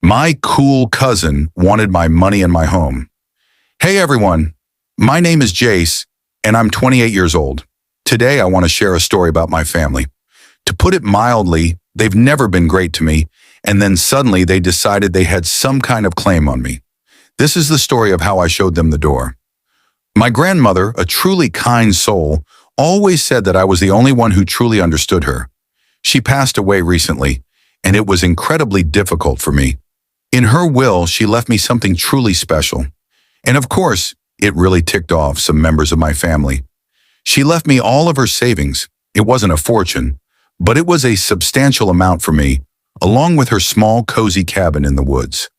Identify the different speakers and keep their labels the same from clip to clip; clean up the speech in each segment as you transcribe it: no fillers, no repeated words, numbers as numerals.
Speaker 1: My cool cousin wanted my money and my home. Hey everyone, my name is Jace, and I'm 28 years old. Today I want to share a story about my family. To put it mildly, they've never been great to me, and then suddenly they decided they had some kind of claim on me. This is the story of how I showed them the door. My grandmother, a truly kind soul, always said that I was the only one who truly understood her. She passed away recently, and it was incredibly difficult for me. In her will, she left me something truly special. And of course, it really ticked off some members of my family. She left me all of her savings. It wasn't a fortune, but it was a substantial amount for me, along with her small, cozy cabin in the woods.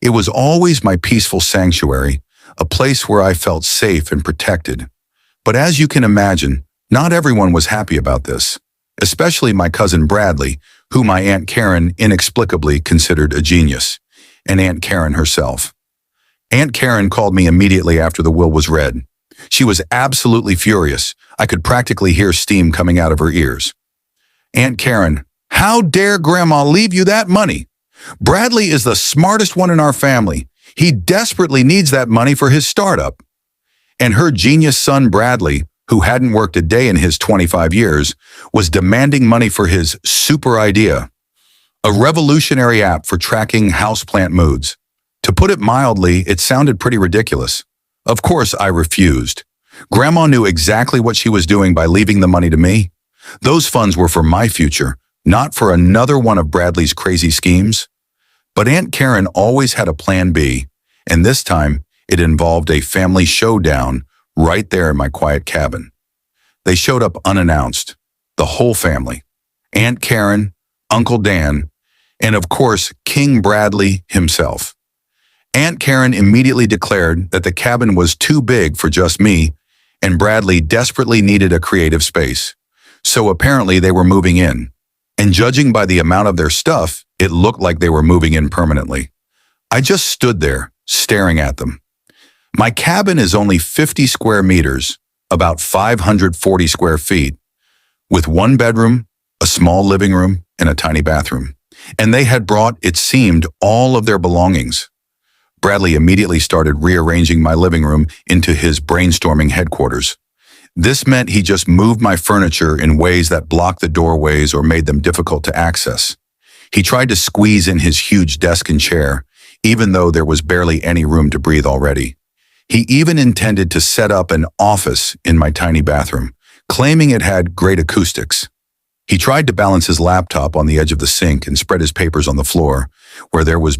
Speaker 1: It was always my peaceful sanctuary, a place where I felt safe and protected. But as you can imagine, not everyone was happy about this, especially my cousin Bradley, who my Aunt Karen inexplicably considered a genius, and Aunt Karen herself. Aunt Karen called me immediately after the will was read. She was absolutely furious. I could practically hear steam coming out of her ears. Aunt Karen, how dare Grandma leave you that money? Bradley is the smartest one in our family. He desperately needs that money for his startup. And her genius son Bradley, who hadn't worked a day in his 25 years, was demanding money for his super idea, a revolutionary app for tracking houseplant moods. To put it mildly, it sounded pretty ridiculous. Of course, I refused. Grandma knew exactly what she was doing by leaving the money to me. Those funds were for my future, not for another one of Bradley's crazy schemes. But Aunt Karen always had a plan B, and this time it involved a family showdown right there in my quiet cabin. They showed up unannounced, the whole family, Aunt Karen, Uncle Dan, and of course, King Bradley himself. Aunt Karen immediately declared that the cabin was too big for just me, and Bradley desperately needed a creative space. So apparently they were moving in, and judging by the amount of their stuff, it looked like they were moving in permanently. I just stood there, staring at them. My cabin is only 50 square meters, about 540 square feet, with one bedroom, a small living room, and a tiny bathroom. And they had brought, it seemed, all of their belongings. Bradley immediately started rearranging my living room into his brainstorming headquarters. This meant he just moved my furniture in ways that blocked the doorways or made them difficult to access. He tried to squeeze in his huge desk and chair, even though there was barely any room to breathe already. He even intended to set up an office in my tiny bathroom, claiming it had great acoustics. He tried to balance his laptop on the edge of the sink and spread his papers on the floor, where there was